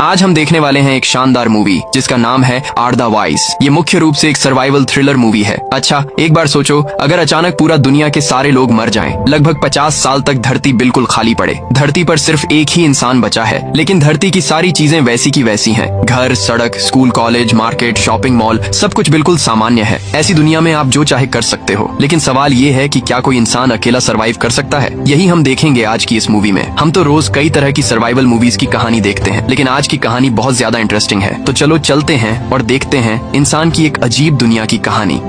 आज हम देखने वाले हैं एक शानदार मूवी जिसका नाम है आर द वाइस। ये मुख्य रूप से एक सर्वाइवल थ्रिलर मूवी है। अच्छा, एक बार सोचो, अगर अचानक पूरा दुनिया के सारे लोग मर जाएं, लगभग 50 साल तक धरती बिल्कुल खाली पड़े, धरती पर सिर्फ एक ही इंसान बचा है, लेकिन धरती की सारी चीजें वैसी की वैसी हैं। घर, सड़क, school, college, market, shopping mall, सब कुछ बिल्कुल सामान्य है। ऐसी दुनिया में आप जो चाहे कर सकते हो, लेकिन सवाल ये है कि क्या कोई इंसान अकेला सर्वाइव कर सकता है? यही हम देखेंगे आज की इस मूवी में। हम तो रोज कई तरह की सर्वाइवल मूवीज की कहानी देखते हैं, लेकिन आज की कहानी बहुत ज्यादा इंटरेस्टिंग है। तो चलो चलते हैं और देखते हैं इंसान की एक अजीब दुनिया की कहानी।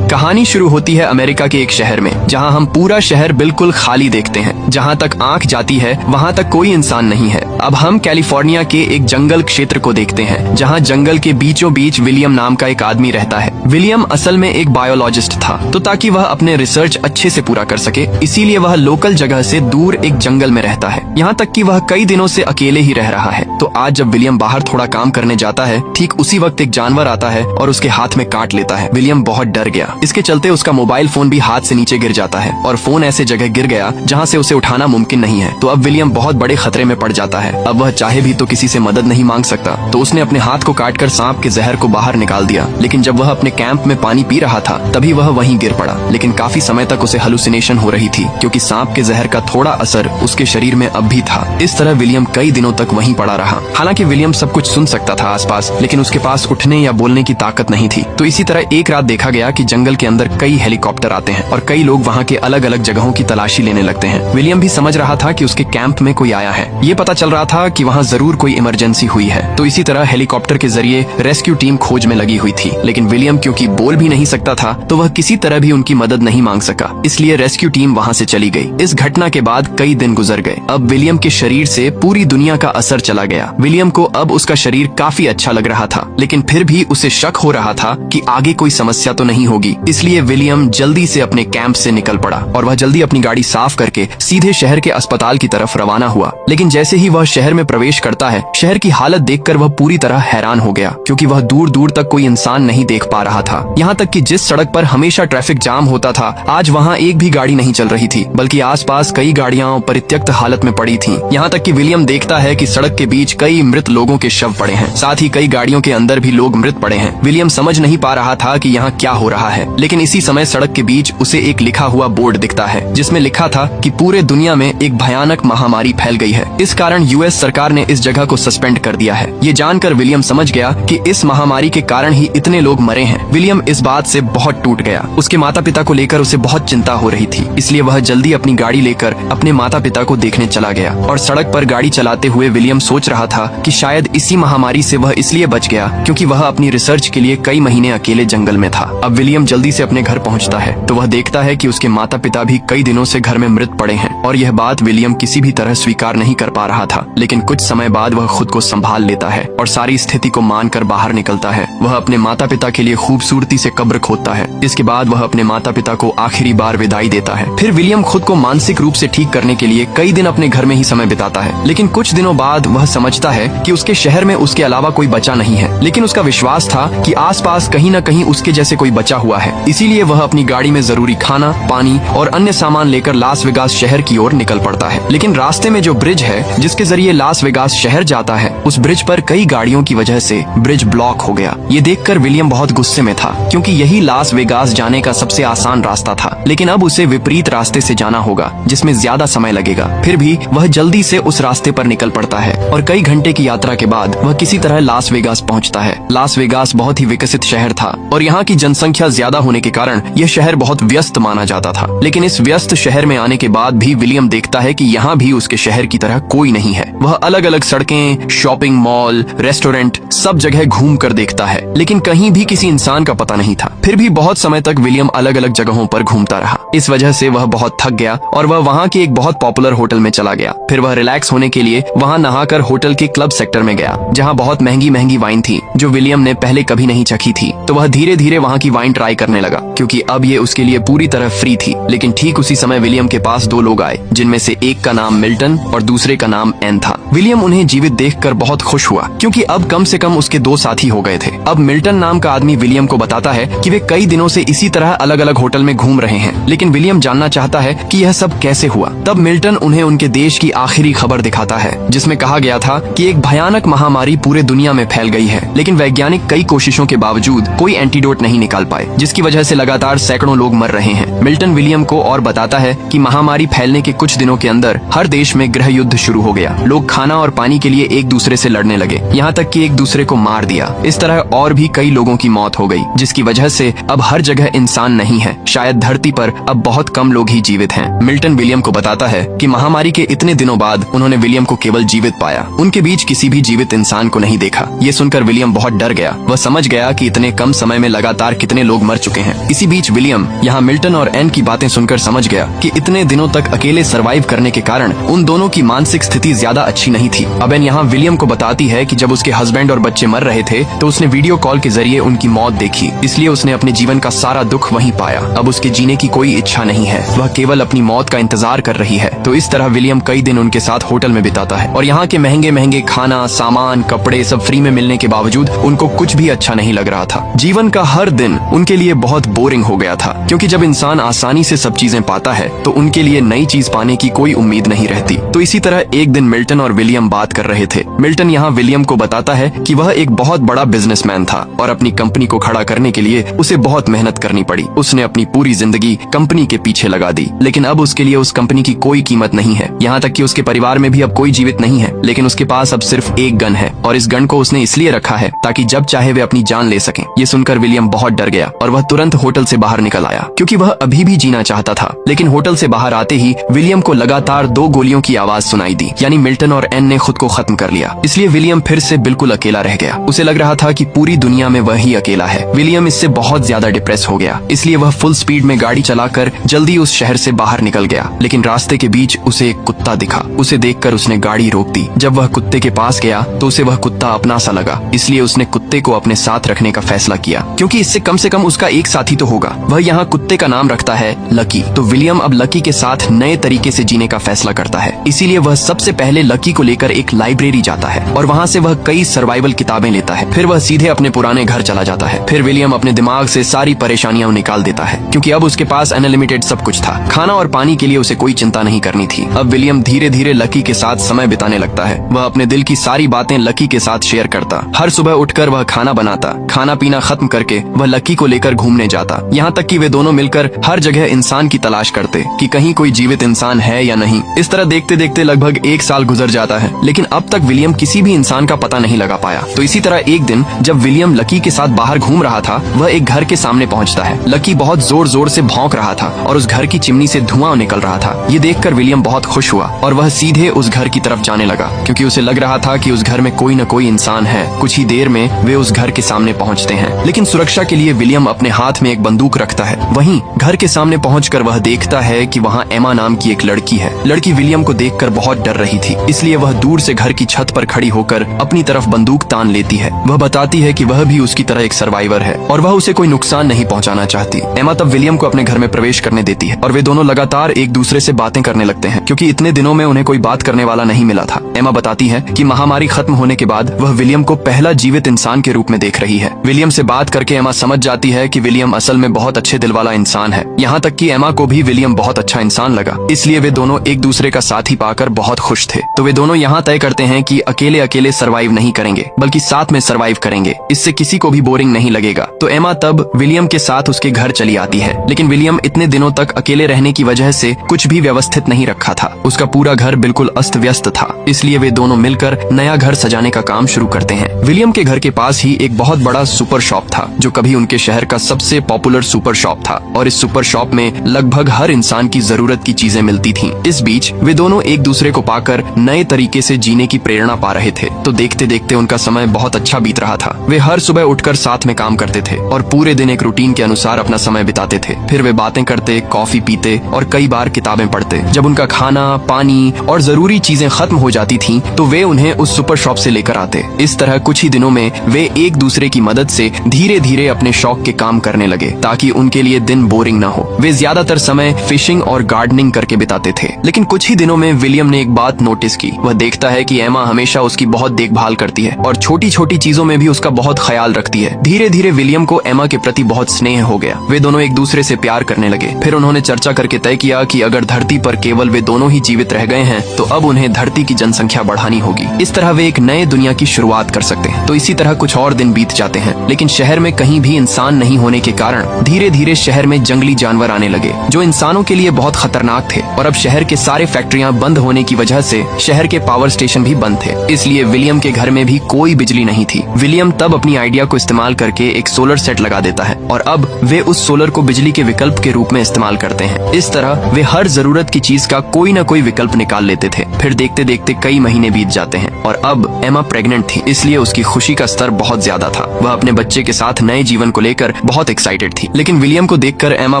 कहानी शुरू होती है अमेरिका के एक शहर में, जहां हम पूरा शहर बिल्कुल खाली देखते हैं। जहां तक आंख जाती है वहां तक कोई इंसान नहीं है। अब हम कैलिफोर्निया के एक जंगल क्षेत्र को देखते हैं, जहां जंगल के बीचों बीच विलियम नाम का एक आदमी रहता है। विलियम असल में एक बायोलॉजिस्ट था, तो ताकि वह अपने रिसर्च अच्छे से पूरा कर सके, इसीलिए वह लोकल जगह से दूर एक जंगल में रहता है। यहाँ तक कि वह कई दिनों से अकेले ही रह रहा है। तो आज जब विलियम बाहर थोड़ा काम करने जाता है, ठीक उसी वक्त एक जानवर आता है और उसके हाथ में काट लेता है। विलियम बहुत डर गया। इसके चलते उसका मोबाइल फोन भी हाथ से नीचे गिर जाता है और फोन ऐसे जगह गिर गया जहां से उसे उठाना मुमकिन नहीं है। तो अब विलियम बहुत बड़े खतरे में पड़ जाता है। अब वह चाहे भी तो किसी से मदद नहीं मांग सकता। तो उसने अपने हाथ को काटकर सांप के जहर को बाहर निकाल दिया। लेकिन जब वह अपने कैंप में पानी पी रहा था, तभी वह वहीं गिर पड़ा। लेकिन काफी समय तक उसे हेलुसिनेशन हो रही थी, क्योंकि सांप के जहर का थोड़ा असर उसके शरीर में अब भी था। इस तरह विलियम कई दिनों तक वहीं पड़ा रहा। हालांकि विलियम सब कुछ सुन सकता था आसपास, लेकिन उसके पास उठने या बोलने की ताकत नहीं थी। तो इसी तरह एक रात देखा गया कि जंगल के अंदर कई हेलीकॉप्टर आते हैं और कई लोग वहाँ के अलग अलग जगहों की तलाशी लेने लगते हैं। विलियम भी समझ रहा था कि उसके कैंप में कोई आया है। ये पता चल रहा था कि वहाँ जरूर कोई इमरजेंसी हुई है। तो इसी तरह हेलीकॉप्टर के जरिए रेस्क्यू टीम खोज में लगी हुई थी। लेकिन विलियम क्योंकि बोल भी नहीं सकता था, तो वह किसी तरह भी उनकी मदद नहीं मांग सका। इसलिए रेस्क्यू टीम वहाँ से चली गई। इस घटना के बाद कई दिन गुजर गए। अब विलियम के शरीर से पूरी दुनिया का असर चला गया। विलियम को अब उसका शरीर काफी अच्छा लग रहा था, लेकिन फिर भी उसे शक हो रहा था कि आगे कोई समस्या तो नहीं होगी। इसलिए विलियम जल्दी से अपने कैंप से निकल पड़ा और वह जल्दी अपनी गाड़ी साफ करके सीधे शहर के अस्पताल की तरफ रवाना हुआ। लेकिन जैसे ही वह शहर में प्रवेश करता है, शहर की हालत देखकर वह पूरी तरह हैरान हो गया, क्योंकि वह दूर दूर तक कोई इंसान नहीं देख पा रहा था। यहाँ तक कि जिस सड़क पर हमेशा ट्रैफिक जाम होता था, आज वहाँ एक भी गाड़ी नहीं चल रही थी, बल्कि आसपास कई गाड़ियां परित्यक्त हालत में पड़ी थीं। यहाँ तक कि विलियम देखता है कि सड़क के बीच कई मृत लोगों के शव पड़े हैं। साथ ही कई गाड़ियों के अंदर भी लोग मृत पड़े हैं। विलियम समझ नहीं पा रहा था कि यहाँ क्या हो रहा है। लेकिन इसी समय सड़क के बीच उसे एक लिखा हुआ बोर्ड दिखता है, जिसमें लिखा था कि पूरे दुनिया में एक भयानक महामारी फैल गई है। इस कारण यूएस सरकार ने इस जगह को सस्पेंड कर दिया है। ये जानकर विलियम समझ गया कि इस महामारी के कारण ही इतने लोग मरे हैं। विलियम इस बात से बहुत टूट गया। उसके माता पिता को लेकर उसे बहुत चिंता हो रही थी, इसलिए वह जल्दी अपनी गाड़ी लेकर अपने माता पिता को देखने चला गया। और सड़क पर गाड़ी चलाते हुए विलियम सोच रहा था कि शायद इसी महामारी से वह इसलिए बच गया क्योंकि वह अपनी रिसर्च के लिए कई महीने अकेले जंगल में था। अब विलियम जल्दी से अपने घर पहुंचता है, तो वह देखता है कि उसके माता पिता भी कई दिनों से घर में मृत पड़े हैं। और यह बात विलियम किसी भी तरह स्वीकार नहीं कर पा रहा था। लेकिन कुछ समय बाद वह खुद को संभाल लेता है और सारी स्थिति को मानकर बाहर निकलता है। वह अपने माता पिता के लिए खूबसूरती से कब्र खोदता है। इसके बाद वह अपने माता पिता को आखिरी बार विदाई देता है। फिर विलियम खुद को मानसिक रूप से ठीक करने के लिए कई दिन अपने घर में ही समय बिताता है। लेकिन कुछ दिनों बाद वह समझता है कि उसके शहर में उसके अलावा कोई बचा नहीं है। लेकिन उसका विश्वास था कि आसपास कहीं न कहीं उसके जैसे कोई बचा हुआ है। इसीलिए वह अपनी गाड़ी में जरूरी खाना, पानी और अन्य सामान लेकर लास वेगास शहर की ओर निकल पड़ता है। लेकिन रास्ते में जो ब्रिज है जिसके जरिए लास वेगास शहर जाता है, उस ब्रिज पर कई गाड़ियों की वजह से ब्रिज ब्लॉक हो गया। ये देखकर विलियम बहुत गुस्से में था, क्योंकि यही लास वेगास जाने का सबसे आसान रास्ता था। लेकिन अब उसे विपरीत रास्ते से जाना होगा, जिसमें ज्यादा समय लगेगा। फिर भी वह जल्दी से उस रास्ते पर निकल पड़ता है और कई घंटे की यात्रा के बाद वह किसी तरह लास वेगास पहुंचता है। लास वेगास बहुत ही विकसित शहर था और यहाँ की जनसंख्या ज्यादा होने के कारण यह शहर बहुत व्यस्त माना जाता था। लेकिन इस व्यस्त शहर में आने के बाद भी विलियम देखता है कि यहाँ भी उसके शहर की तरह कोई नहीं है। वह अलग अलग सड़कें, शॉपिंग मॉल, रेस्टोरेंट सब जगह घूम कर देखता है, लेकिन कहीं भी किसी इंसान का पता नहीं था। फिर भी बहुत समय तक विलियम अलग अलग जगहों पर घूमता रहा। इस वजह से वह बहुत थक गया और वह वहाँ के एक बहुत पॉपुलर होटल में चला गया। फिर वह रिलैक्स होने के लिए वहाँ नहाकर होटल के क्लब सेक्टर में गया, जहाँ बहुत महंगी महंगी वाइन थी जो विलियम ने पहले कभी नहीं चखी थी। तो वह धीरे धीरे वहाँ की वाइन ट्राई करने लगा, क्योंकि अब ये उसके लिए पूरी तरह फ्री थी। लेकिन ठीक उसी समय विलियम के पास दो लोग आए, जिनमें से एक का नाम मिल्टन और दूसरे का नाम एन बिजनेसमैन था। विलियम उन्हें जीवित देखकर बहुत खुश हुआ क्योंकि अब कम से कम उसके 2 साथी हो गए थे। अब मिल्टन नाम का आदमी विलियम को बताता है कि वे कई दिनों से इसी तरह अलग अलग होटल में घूम रहे हैं, लेकिन विलियम जानना चाहता है कि यह सब कैसे हुआ। तब मिल्टन उन्हें उनके देश की आखिरी खबर दिखाता है जिसमें कहा गया था कि एक भयानक महामारी पूरे दुनिया में फैल गई है, लेकिन वैज्ञानिक कई कोशिशों के बावजूद कोई एंटीडोट नहीं निकाल पाए, जिसकी वजह से लगातार सैकड़ों लोग मर रहे हैं। मिल्टन विलियम को और बताता है कि महामारी फैलने के कुछ दिनों के अंदर हर देश में गृह युद्ध शुरू हो गया। लोग खाना और पानी के लिए एक दूसरे से लड़ने लगे, यहाँ तक कि एक दूसरे को मार दिया। इस तरह और भी कई लोगों की मौत हो गई, जिसकी वजह से अब हर जगह इंसान नहीं है। शायद धरती पर अब बहुत कम लोग ही जीवित हैं। मिल्टन विलियम को बताता है कि महामारी के इतने दिनों बाद उन्होंने विलियम को केवल जीवित पाया, उनके बीच किसी भी जीवित इंसान को नहीं देखा। ये सुनकर विलियम बहुत डर गया। वह समझ गया कि इतने कम समय में लगातार कितने लोग मर चुके हैं। इसी बीच विलियम यहाँ मिल्टन और एन की बातें सुनकर समझ गया कि इतने दिनों तक अकेले सरवाइव करने के कारण उन दोनों की मानसिक स्थिति ज्यादा अच्छी नहीं थी। अब एन यहाँ विलियम को बताती है कि जब उसके हस्बैंड और बच्चे मर रहे थे तो उसने वीडियो कॉल के जरिए उनकी मौत देखी, इसलिए उसने अपने जीवन का सारा दुख वहीं पाया। अब उसके जीने की कोई इच्छा नहीं है, वह केवल अपनी मौत का इंतजार कर रही है। तो इस तरह विलियम कई दिन उनके साथ होटल में बिताता है और यहाँ के महंगे महंगे खाना, सामान, कपड़े सब फ्री में मिलने के बावजूद उनको कुछ भी अच्छा नहीं लग रहा था। जीवन का हर दिन उनके लिए बहुत बोरिंग हो गया था, क्योंकि जब इंसान आसानी से सब चीजें पाता है तो उनके लिए नई चीज पाने की कोई उम्मीद नहीं रहती। तो इसी तरह एक दिन मिल्टन और विलियम बात कर रहे थे। मिल्टन यहाँ विलियम को बताता है कि वह एक बहुत बड़ा बिजनेसमैन था और अपनी कंपनी को खड़ा करने के लिए उसे बहुत मेहनत करनी पड़ी। उसने अपनी पूरी जिंदगी कंपनी के पीछे लगा दी, लेकिन अब उसके लिए उस कंपनी की कोई कीमत नहीं है। यहाँ तक कि उसके परिवार में भी अब कोई जीवित नहीं है, लेकिन उसके पास अब सिर्फ एक गन है और इस गन को उसने इसलिए रखा है ताकि जब चाहे वे अपनी जान ले सकें। ये सुनकर विलियम बहुत डर गया और वह तुरंत होटल से बाहर निकल आया, क्योंकि वह अभी भी जीना चाहता था। लेकिन होटल से बाहर आते ही विलियम को लगातार 2 गोलियों की आवाज सुनाई दी, यानी मिल्टन और एन ने खुद को खत्म कर लिया। इसलिए विलियम फिर से बिल्कुल अकेला रह गया। उसे लग रहा था कि पूरी दुनिया में वही अकेला है। विलियम इससे बहुत ज्यादा डिप्रेस हो गया, इसलिए वह फुल स्पीड में गाड़ी चलाकर जल्दी उस शहर से बाहर निकल गया। लेकिन रास्ते के बीच उसे एक कुत्ता दिखा। उसे देखकर उसने गाड़ी रोक दी। जब वह कुत्ते के पास गया तो उसे वह कुत्ता अपना सा लगा, इसलिए उसने कुत्ते को अपने साथ रखने का फैसला किया, क्योंकि इससे कम से कम उसका एक साथी तो होगा। वह यहाँ कुत्ते का नाम रखता है लकी। तो विलियम अब लकी के साथ नए तरीके से जीने का फैसला करता है, इसीलिए वह सबसे पहले लकी को लेकर एक लाइब्रेरी जाता है और वहाँ से वह कई सर्वाइवल किताबें लेता है। फिर वह सीधे अपने पुराने घर चला जाता है। फिर विलियम अपने दिमाग से सारी परेशानियां निकाल देता है, क्योंकि अब उसके पास अनलिमिटेड सब कुछ था। खाना और पानी के लिए उसे कोई चिंता नहीं करनी थी। अब विलियम धीरे धीरे लकी के साथ समय बिताने लगता है। वह अपने दिल की सारी बातें लकी के साथ शेयर करता। हर सुबह उठकर वह खाना बनाता। खाना पीना खत्म करके वह लकी को लेकर घूमने जाता, यहाँ तक कि वे दोनों मिलकर हर जगह इंसान की तलाश करते कि कहीं कोई जीवित इंसान है या नहीं। इस तरह देखते देखते लगभग 1 साल गुजर जाता है, लेकिन अब तक विलियम किसी भी इंसान का पता नहीं लगा पाया। तो इसी तरह एक दिन जब विलियम लकी के साथ बाहर घूम रहा था, वह एक घर के सामने पहुंचता है। लकी बहुत जोर जोर से भौंक रहा था और उस घर की चिमनी से धुआं निकल रहा था। ये देखकर विलियम बहुत खुश हुआ और वह सीधे उस घर की तरफ जाने लगा, क्योंकि उसे लग रहा था कि उस घर में कोई न कोई इंसान है। कुछ ही देर में वे उस घर के सामने पहुंचते हैं, लेकिन सुरक्षा के लिए विलियम अपने हाथ में एक बंदूक रखता है। वहीं घर के सामने पहुंचकर वह देखता है कि वहाँ एमा नाम की एक लड़की है। लड़की विलियम को देखकर बहुत डर रही थी, इसलिए वह दूर से घर की छत पर खड़ी होकर अपनी तरफ बंदूक तान लेती है। वह बताती है कि वह भी उसकी तरह एक सर्वाइवर है और वह उसे कोई नुकसान नहीं पहुंचाना चाहती। एमा तब विलियम को अपने घर में प्रवेश करने देती है और वे दोनों लगातार एक दूसरे से बातें करने लगते हैं, क्योंकि इतने दिनों में उन्हें कोई बात करने वाला नहीं मिला था। एमा बताती है कि महामारी खत्म होने के बाद वह विलियम को पहला जीवित इंसान के रूप में देख रही है। विलियम से बात करके एमा समझ जाती है कि विलियम असल में बहुत अच्छे दिल वाला इंसान है। यहाँ तक कि एमा को भी विलियम बहुत अच्छा इंसान लगा, इसलिए वे दोनों एक दूसरे का साथी पाकर बहुत खुश थे। तो वे दोनों यहाँ तय करते हैं कि अकेले अकेले सरवाइव नहीं करेंगे, बल्कि साथ में सरवाइव करेंगे। इससे किसी को भी बोरिंग नहीं लगेगा। तो एमा तब विलियम के साथ उसके घर चली आती है, लेकिन विलियम इतने दिनों तक अकेले रहने की वजह से कुछ भी व्यवस्थित नहीं रखा था। उसका पूरा घर बिल्कुल अस्त व्यस्त था, इसलिए वे दोनों मिलकर नया घर सजाने का काम शुरू करते हैं। विलियम के घर के पास ही एक बहुत बड़ा सुपर शॉप था, जो कभी उनके शहर का सबसे पॉपुलर सुपर शॉप था और इस सुपर शॉप में लगभग हर इंसान की जरूरत की चीजें मिलती थीं। इस बीच वे दोनों एक दूसरे को पाकर नए तरीके से जीने की प्रेरणा पा रहे थे। तो देखते देखते उनका समय बहुत अच्छा बीत रहा था। वे हर सुबह उठकर साथ में काम करते थे और पूरे दिन एक रूटीन के अनुसार अपना समय बिताते थे। फिर वे बातें करते, कॉफी पीते और कई बार किताबें पढ़ते। जब उनका खाना, पानी और जरूरी चीजें खत्म हो जाती थीं, तो वे उन्हें उस सुपर शॉप से लेकर आते। इस तरह कुछ ही दिनों में वे एक दूसरे की मदद से धीरे धीरे अपने शौक के काम करने लगे, ताकि उनके लिए दिन बोरिंग न हो। वे ज्यादातर समय फिशिंग और गार्डनिंग करके बिताते थे। लेकिन कुछ ही दिनों में विलियम ने एक बात नोटिस नोटिस की। वह देखता है कि एमा हमेशा उसकी बहुत देखभाल करती है और छोटी छोटी चीजों में भी उसका बहुत ख्याल रखती है। धीरे धीरे विलियम को एमा के प्रति बहुत स्नेह हो गया। वे दोनों एक दूसरे से प्यार करने लगे। फिर उन्होंने चर्चा करके तय किया कि अगर धरती पर केवल वे दोनों ही जीवित रह गए हैं तो अब उन्हें धरती की जनसंख्या बढ़ानी होगी। इस तरह वे एक नए दुनिया की शुरुआत कर सकते हैं। तो इसी तरह कुछ और दिन बीत जाते हैं, लेकिन शहर में कहीं भी इंसान नहीं होने के कारण धीरे धीरे शहर में जंगली जानवर आने लगे जो इंसानों के लिए बहुत खतरनाक थे। और अब शहर के सारे फैक्ट्रियां बंद होने की वजह से शहर के पावर स्टेशन भी बंद थे, इसलिए विलियम के घर में भी कोई बिजली नहीं थी। विलियम तब अपनी आइडिया को इस्तेमाल करके एक सोलर सेट लगा देता है और अब वे उस सोलर को बिजली के विकल्प के रूप में इस्तेमाल करते हैं। इस तरह वे हर जरूरत की चीज का कोई न कोई विकल्प निकाल लेते थे। फिर देखते देखते कई महीने बीत जाते हैं और अब एमा प्रेग्नेंट थी, इसलिए उसकी खुशी का स्तर बहुत ज्यादा था। वह अपने बच्चे के साथ नए जीवन को लेकर बहुत एक्साइटेड थी। लेकिन विलियम को देखकर एमा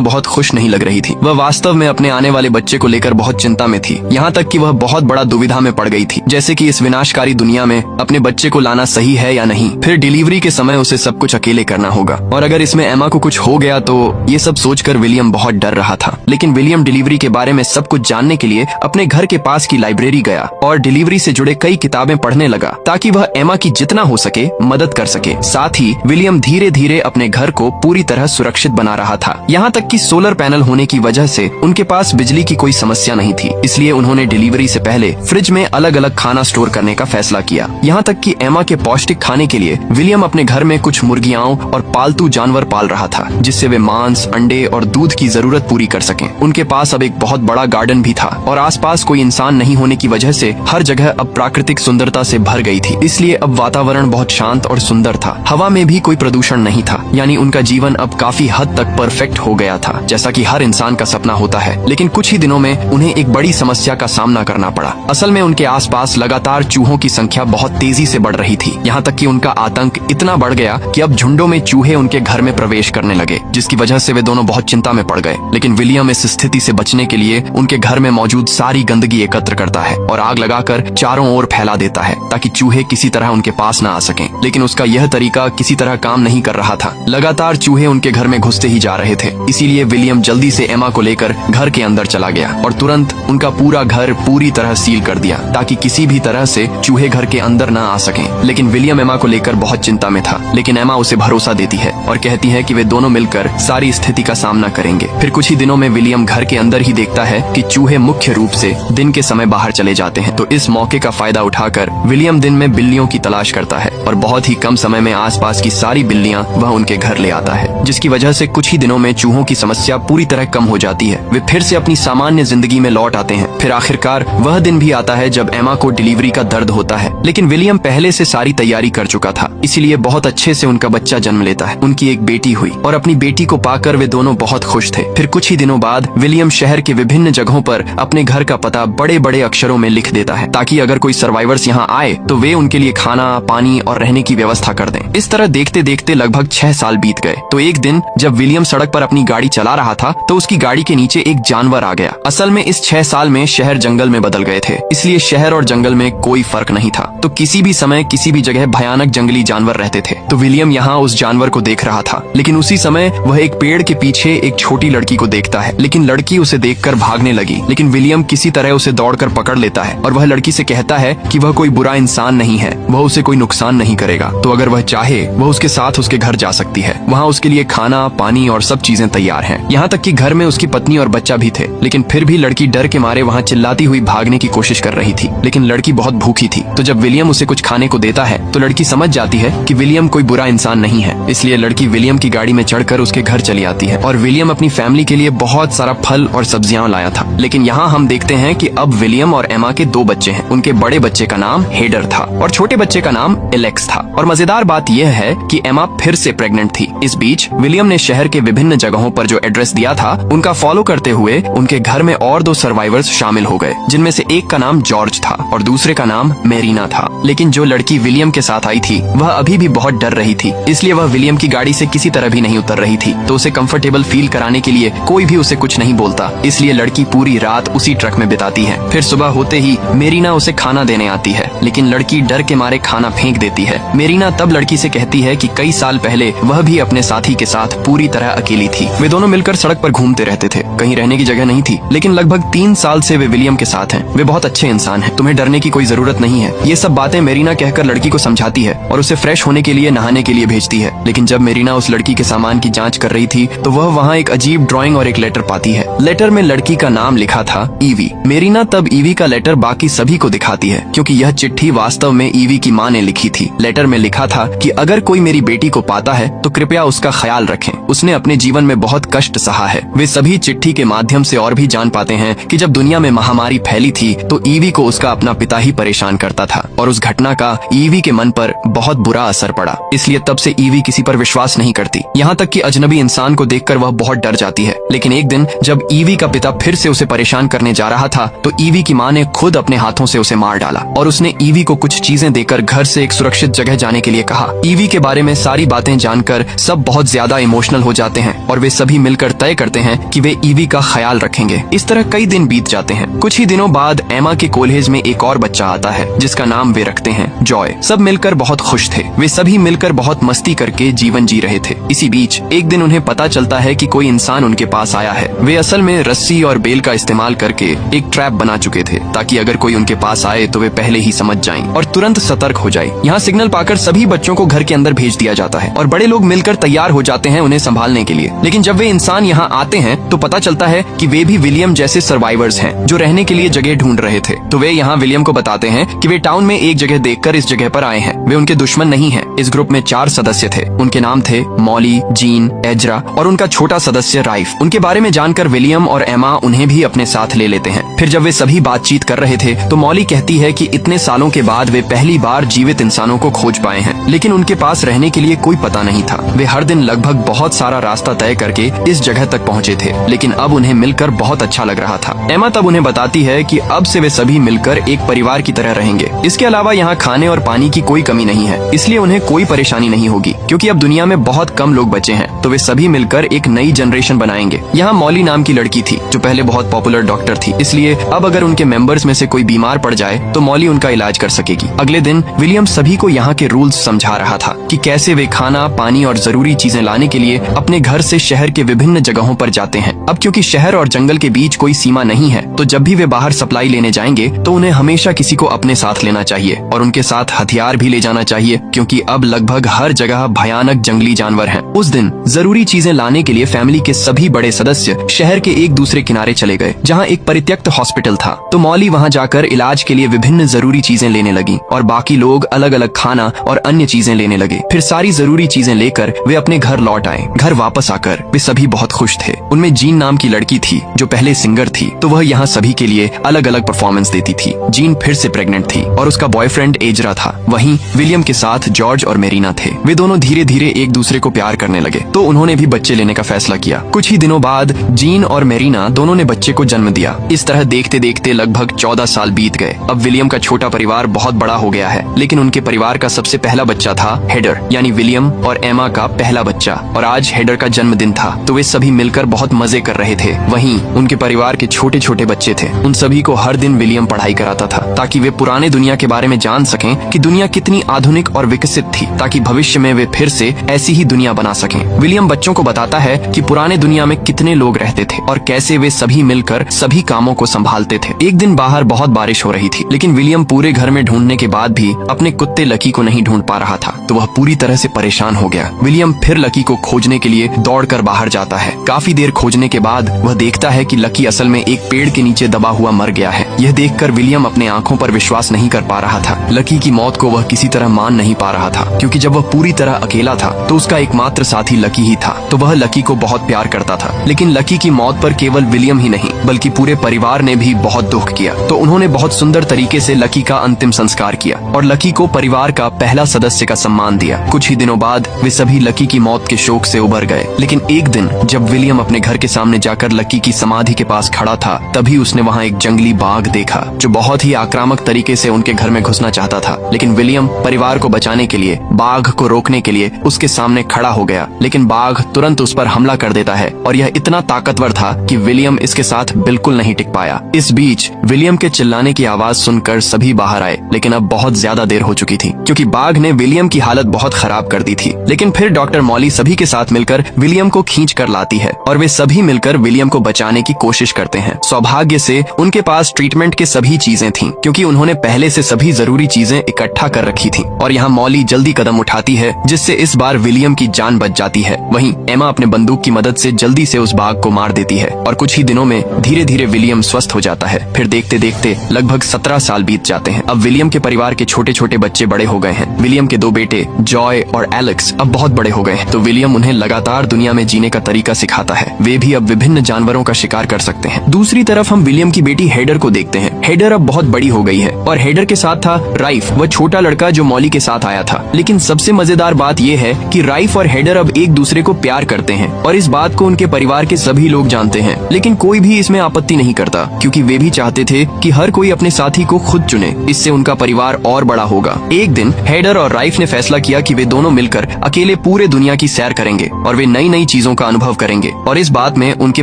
बहुत खुश नहीं लग रही थी। वह वास्तव में अपने आने वाले बच्चे को लेकर बहुत चिंता में थी, यहाँ तक कि वह बहुत बड़ा दुविधा में पड़ गई थी, जैसे कि इस विनाशकारी दुनिया में अपने बच्चे को लाना सही है या नहीं। फिर डिलीवरी के समय उसे सब कुछ अकेले करना होगा और अगर इसमें एमा को कुछ हो गया तो ये सब सोचकर विलियम बहुत डर रहा था। लेकिन विलियम डिलीवरी के बारे में सब कुछ जानने के लिए अपने घर के पास की लाइब्रेरी गया और डिलीवरी से जुड़े कई किताबें पढ़ने लगा ताकि वह एमा की जितना हो सके मदद कर सके। साथ ही विलियम धीरे धीरे अपने घर को पूरी तरह सुरक्षित बना रहा था, यहाँ तक कि सोलर पैनल होने की वजह से उनके पास बिजली की कोई समस्या नहीं थी। इसलिए उन्होंने डिलीवरी से पहले फ्रिज में अलग अलग खाना स्टोर करने का फैसला किया, यहाँ तक कि एमा के पौष्टिक खाने के लिए विलियम अपने घर में कुछ मुर्गियाओं और पालतू जानवर पाल रहा था, जिससे वे मांस, अंडे और दूध की जरूरत पूरी कर सकें। उनके पास अब एक बहुत बड़ा गार्डन भी था और आसपास कोई इंसान नहीं होने की वजह से हर जगह अब प्राकृतिक सुंदरता से भर गई थी, इसलिए अब वातावरण बहुत शांत और सुंदर था। हवा में भी कोई प्रदूषण नहीं था, यानी उनका जीवन अब काफी हद तक परफेक्ट हो गया था, जैसा कि हर इंसान का सपना होता है। लेकिन कुछ ही दिनों में उन्हें एक बड़ी समस्या का सामना करना पड़ा। असल में उनके आसपास लगातार चूहों की संख्या बहुत तेजी से बढ़ रही थी, यहाँ तक कि उनका आतंक इतना बढ़ गया कि अब झुंडों में चूहे उनके घर में प्रवेश करने लगे, जिसकी वजह से वे दोनों बहुत चिंता में पड़ गए। लेकिन विलियम इस स्थिति से बचने के लिए उनके घर में मौजूद सारी गंदगी एकत्र करता है और आग लगाकर चारों ओर फैला देता है ताकि चूहे किसी तरह उनके पास न आ सकें। लेकिन उसका यह तरीका किसी तरह काम नहीं कर रहा था, लगातार चूहे उनके घर में घुसते ही जा रहे थे। इसीलिए विलियम जल्दी से एमा को लेकर घर के अंदर चला गया और तुरंत उनका पूरा घर पूरी तरह सील कर दिया ताकि किसी भी तरह से चूहे घर के अंदर न आ सकें। लेकिन विलियम एमा को लेकर बहुत चिंता में था, लेकिन एमा उसे भरोसा देती है और कहती है कि वे दोनों मिलकर सारी स्थिति का सामना करेंगे। फिर कुछ ही दिनों में विलियम घर के अंदर ही देखता है कि चूहे मुख्य रूप से दिन के समय बाहर चले जाते हैं, तो इस मौके का फायदा उठाकर विलियम दिन में बिल्लियों की तलाश करता है और बहुत ही कम समय में आसपास की सारी बिल्लियां वह उनके घर ले आता है, जिसकी वजह से कुछ ही दिनों में चूहों की समस्या पूरी तरह कम हो जाती है। वे फिर से अपनी सामान्य जिंदगी में लौट आते हैं। फिर आखिरकार वह दिन भी आता है जब एमा को डिलीवरी का दर्द होता है, लेकिन विलियम पहले से सारी तैयारी कर चुका था, इसीलिए बहुत अच्छे से उनका बच्चा जन्म लेता है। उनकी एक बेटी हुई और अपनी बेटी को पाकर वे दोनों बहुत खुश थे। फिर कुछ ही दिनों बाद विलियम शहर के विभिन्न जगहों पर अपने घर का पता बड़े बड़े अक्षरों में लिख देता है ताकि अगर कोई सर्वाइवर्स यहाँ आए तो वे उनके लिए खाना, पानी और रहने की व्यवस्था कर दें। इस तरह देखते देखते लगभग 6 साल बीत गए। तो एक दिन जब विलियम सड़क पर अपनी गाड़ी चला रहा था तो उसकी गाड़ी के नीचे एक जानवर आ गया। असल में इस 6 साल में शहर जंगल में बदल गए थे, इसलिए शहर और जंगल में कोई फर्क नहीं था, तो किसी भी समय किसी भी जगह भयानक जंगली जानवर रहते थे। तो विलियम यहाँ उस जानवर को देख रहा था, लेकिन उसी समय वह एक पेड़ के पीछे एक छोटी लड़की को देखता है, लेकिन लड़की उसे देखकर भागने लगी। लेकिन विलियम किसी तरह उसे दौड़कर पकड़ लेता है और वह लड़की से कहता है कि वह कोई बुरा इंसान नहीं है, वह उसे कोई नुकसान नहीं करेगा, तो अगर वह चाहे वह उसके साथ उसके घर जा सकती है। वहाँ उसके लिए खाना, पानी और सब चीजें तैयार हैं। यहाँ तक कि घर में उसकी पत्नी और बच्चा भी थे, लेकिन फिर भी लड़की डर के मारे वहाँ चिल्लाती हुई भागने की कोशिश कर रही थी। लेकिन लड़की बहुत भूखी थी, तो जब विलियम उसे कुछ खाने को देता है तो लड़की समझ जाती है कि विलियम कोई बुरा इंसान नहीं है, इसलिए लड़की विलियम की गाड़ी में चढ़कर उसके घर चली आती है और विलियम अपनी फैमिली के लिए बहुत सारा फल और सब्जियां लाया था। लेकिन यहाँ हम देखते हैं कि अब विलियम और एमा के 2 बच्चे हैं। उनके बड़े बच्चे का नाम हेडर था और छोटे बच्चे का नाम एलेक्स था। और मजेदार बात यह है कि एमा फिर से प्रेग्नेंट थी। इस बीच विलियम ने शहर के विभिन्न जगहों पर जो एड्रेस दिया था उनका फॉलो करते हुए उनके घर में और 2 सर्वाइवर्स शामिल हो गए, जिनमें से एक का नाम जॉर्ज था और दूसरे का नाम मेरीना था। लेकिन जो लड़की विलियम के साथ आई थी वह अभी भी बहुत डर रही थी, इसलिए वह विलियम की गाड़ी से किसी तरह भी नहीं उतर रही थी। तो उसे कंफर्टेबल फील कराने के लिए कोई भी उसे कुछ नहीं बोलता, इसलिए लड़की पूरी रात उसी ट्रक में बिताती है। फिर सुबह होते ही मेरीना उसे खाना देने आती है, लेकिन लड़की डर के मारे खाना फेंक देती है। मेरीना तब लड़की से कहती है कि कई साल पहले वह भी अपने साथी के साथ पूरी तरह अकेली थी। वे दोनों मिलकर सड़क पर घूमते रहते थे, कहीं रहने की जगह नहीं थी, लेकिन लगभग 3 साल से वे विलियम के साथ हैं। वे बहुत अच्छे इंसान हैं, तुम्हें डरने की कोई जरूरत नहीं है। ये सब बातें मेरीना कहकर लड़की को समझाती है और उसे फ्रेश होने के लिए नहाने के लिए भेजती है। लेकिन जब मेरीना उस लड़की के सामान की जांच कर रही थी तो वह वहाँ एक अजीब ड्राइंग और एक लेटर पाती है। लेटर में लड़की का नाम लिखा था ईवी। मेरीना तब ईवी का लेटर बाकी सभी को दिखाती है क्योंकि यह चिट्ठी वास्तव में ईवी की माँ ने लिखी थी। लेटर में लिखा था कि अगर कोई मेरी बेटी को पाता है तो कृपया उसका ख्याल रखें, उसने अपने जीवन में बहुत कष्ट सहा है। वे सभी चिट्ठी के माध्यम से और भी जान पाते हैं कि जब दुनिया में महामारी फैली थी तो ईवी को उसका अपना पिता ही परेशान करता था और उस घटना का ईवी के मन पर बहुत बुरा असर पड़ा। इसलिए तब से ईवी किसी पर विश्वास नहीं करती, यहाँ तक कि अजनबी इंसान को देखकर वह बहुत डर जाती है। लेकिन एक दिन जब ईवी का पिता फिर से उसे परेशान करने जा रहा था तो ईवी की माँ ने खुद अपने हाथों से उसे मार डाला और उसने ईवी को कुछ चीजें देकर घर से एक सुरक्षित जगह जाने के लिए कहा। ईवी के बारे में सारी बातें जानकर सब बहुत ज्यादा इमोशनल हो जाते हैं और वे सभी मिलकर तय करते हैं कि वे ईवी का ख्याल रखेंगे। इस तरह कई दिन बीत जाते हैं। कुछ ही दिनों बाद एमा के कॉलेज में एक और बच्चा आता है जिसका नाम वे रखते हैं जॉय। सब मिलकर बहुत खुश थे। वे सभी मिलकर बहुत मस्ती करके जीवन जी रहे थे। इसी बीच एक दिन उन्हें पता चलता है कि कोई इंसान उनके पास आया है। वे असल में रस्सी और बेल का इस्तेमाल करके एक ट्रैप बना चुके थे ताकि अगर कोई उनके पास आए तो वे पहले ही समझ जाएं और तुरंत सतर्क हो जाएं। यहाँ सिग्नल पाकर सभी बच्चों को घर के अंदर भेज दिया जाता है और बड़े लोग मिलकर तैयार हो जाते हैं उन्हें संभालने के लिए। लेकिन जब वे इंसान यहाँ आते हैं तो पता चलता है कि वे भी विलियम जैसे सर्वाइवर्स हैं जो रहने के लिए जगह ढूंढ रहे थे। तो वे यहाँ विलियम को बताते हैं कि वे टाउन में एक जगह देखकर इस जगह पर आए हैं। वे उनके दुश्मन नहीं हैं। इस ग्रुप में 4 सदस्य थे। उनके नाम थे मॉली, जीन, एजरा और उनका छोटा सदस्य राइफ। उनके बारे में जानकर विलियम और एमा उन्हें भी अपने साथ ले लेते हैं। फिर जब वे सभी बातचीत कर रहे थे तो मॉली कहती है कि इतने सालों के बाद वे पहली बार जीवित इंसानों को खोज पाए हैं, लेकिन उनके पास रहने के लिए कोई पता नहीं था। वे हर दिन लगभग बहुत सारा रास्ता तय करके इस जगह तक पहुँचे थे, लेकिन अब उन्हें मिलकर बहुत अच्छा लग रहा था। एमा तब उन्हें बताती है कि अब से वे सभी मिलकर एक परिवार की तरह रहेंगे। इसके अलावा यहाँ खाने और पानी की कोई कमी नहीं है, इसलिए उन्हें कोई परेशानी नहीं होगी क्योंकि अब दुनिया में बहुत कम लोग बचे हैं। तो वे सभी मिलकर एक नई जनरेशन बनाएंगे। यहाँ मॉली नाम की लड़की थी जो पहले बहुत पॉपुलर डॉक्टर थी, इसलिए अब अगर उनके मेंबर्स में से कोई बीमार पड़ जाए तो मॉली उनका इलाज कर सकेगी। अगले दिन विलियम सभी को यहाँ के रूल्स समझा रहा था कि कैसे वे खाना, पानी और जरूरी चीजें लाने के लिए अपने घर से शहर के विभिन्न जगहों पर जाते हैं। अब क्योंकि शहर और जंगल के बीच कोई सीमा नहीं है तो जब भी वे बाहर सप्लाई लेने जाएंगे तो उन्हें हमेशा किसी को अपने साथ लेना चाहिए और उनके साथ हथियार भी ले जाना चाहिए क्योंकि अब लगभग हर जगह भयानक जंगली जानवर हैं। उस दिन जरूरी चीजें लाने के लिए फैमिली के सभी बड़े सदस्य शहर के एक दूसरे किनारे चले गए जहाँ एक परित्यक्त हॉस्पिटल था। तो मॉली वहाँ जाकर इलाज के लिए विभिन्न जरूरी चीजें लेने लगी और बाकी लोग अलग अलग खाना और अन्य चीजें लेने लगे। फिर सारी जरूरी चीजें लेकर वे अपने घर लौट आए। घर वापस आकर वे सभी बहुत खुश थे। उनमें जीन नाम की लड़की थी जो पहले सिंगर थी, तो वह यहाँ सभी के लिए अलग अलग परफॉर्मेंस देती थी। जीन फिर से प्रेग्नेंट थी और उसका बॉयफ्रेंड एजरा था। वहीं विलियम के साथ जॉर्ज और मेरीना थे। वे दोनों धीरे धीरे एक दूसरे को प्यार करने लगे तो उन्होंने भी बच्चे लेने का फैसला किया। कुछ ही दिनों बाद जीन और मेरीना दोनों ने बच्चे को जन्म दिया। इस तरह देखते देखते लगभग 14 साल बीत गए। अब विलियम का छोटा परिवार बहुत बड़ा हो गया है, लेकिन उनके परिवार का सबसे पहला बच्चा था हेडर, यानी विलियम और एमा का पहला बच्चा। और आज हेडर का जन्मदिन था तो वे सभी मिलकर बहुत मजे कर रहे थे। वहीं उनके परिवार के छोटे छोटे बच्चे थे। उन सभी को हर दिन विलियम पढ़ाई कराता था ताकि वे पुराने दुनिया के बारे में जान सकें कि दुनिया कितनी आधुनिक और विकसित थी, ताकि भविष्य में वे फिर से ऐसी ही दुनिया बना सकें। विलियम बच्चों को बताता है कि पुराने दुनिया में कितने लोग रहते थे और कैसे वे सभी मिलकर सभी कामों को संभालते थे। एक दिन बाहर बहुत बारिश हो रही थी, लेकिन विलियम पूरे घर में ढूंढने के बाद भी अपने कुत्ते लकी को नहीं ढूंढ पा रहा था, तो वह पूरी तरह से परेशान हो गया। विलियम फिर लकी को खोजने के लिए दौड़कर बाहर जाता है। काफी देर खोजने के बाद वह देखता है कि लकी असल में एक पेड़ के नीचे दबा हुआ मर गया है। यह देखकर विलियम अपने आंखों पर विश्वास नहीं कर पा रहा था। लकी की मौत को वह किसी तरह मान नहीं पा रहा था क्योंकि जब वह पूरी तरह अकेला था तो उसका एकमात्र साथी लकी ही था, तो वह लकी को बहुत प्यार करता था। लेकिन लकी की मौत पर केवल विलियम ही नहीं बल्कि पूरे परिवार ने भी बहुत दुख किया, तो उन्होंने बहुत सुंदर तरीके से लकी का अंतिम संस्कार किया और लकी को परिवार का पहला सदस्य का सम्मान दिया। कुछ ही दिनों बाद वे सभी लकी की मौत के शोक से उबर गए। लेकिन एक दिन जब विलियम अपने घर के सामने जाकर लकी की समाधि के पास खड़ा था तभी उसने वहाँ एक जंगली बाघ देखा जो बहुत ही आक्रामक तरीके से उनके घर में घुसना चाहता था। लेकिन विलियम परिवार को बचाने के लिए, बाघ को रोकने के लिए उसके सामने खड़ा हो गया, लेकिन बाघ तुरंत उस पर हमला कर देता है और यह इतना ताकतवर था कि विलियम इसके साथ बिल्कुल नहीं टिक पाया। इस बीच विलियम के चिल्लाने की आवाज सुनकर सभी बाहर आए, लेकिन अब बहुत ज्यादा देर हो चुकी थी क्योंकि बाघ ने विलियम की हालत बहुत खराब कर दी थी। लेकिन फिर डॉक्टर मॉली सभी के साथ मिलकर विलियम को खींच कर लाती है और वे सभी मिलकर विलियम को बचाने की कोशिश करते हैं। सौभाग्य से उनके पास ट्रीटमेंट एक्साइटमेंट के सभी चीजें थीं, क्योंकि उन्होंने पहले से सभी जरूरी चीजें इकट्ठा कर रखी थी। और यहाँ मॉली जल्दी कदम उठाती है, जिससे इस बार विलियम की जान बच जाती है। वहीं एमा अपने बंदूक की मदद से जल्दी से उस बाघ को मार देती है और कुछ ही दिनों में धीरे धीरे विलियम स्वस्थ हो जाता है। फिर देखते देखते लगभग 17 साल बीत जाते हैं। अब विलियम के परिवार के छोटे छोटे बच्चे बड़े हो गए हैं। विलियम के 2 बेटे जॉय और एलेक्स अब बहुत बड़े हो गए हैं, तो विलियम उन्हें लगातार दुनिया में जीने का तरीका सिखाता है। वे भी अब विभिन्न जानवरों का शिकार कर सकते हैं। दूसरी तरफ हम विलियम की बेटी हेडर को देखते हैं। हेडर अब बहुत बड़ी हो गई है और हेडर के साथ था राइफ, वह छोटा लड़का जो मॉली के साथ आया था। लेकिन सबसे मजेदार बात यह है कि राइफ और हेडर अब एक दूसरे को प्यार करते हैं और इस बात को उनके परिवार के सभी लोग जानते हैं। लेकिन कोई भी इसमें आपत्ति नहीं करता, क्योंकि वे भी चाहते थे कि हर कोई अपने साथी को खुद चुने, इससे उनका परिवार और बड़ा होगा। एक दिन हेडर और राइफ ने फैसला किया कि वे दोनों मिलकर अकेले पूरे दुनिया की सैर करेंगे और वे नई नई चीजों का अनुभव करेंगे। और इस बात में उनके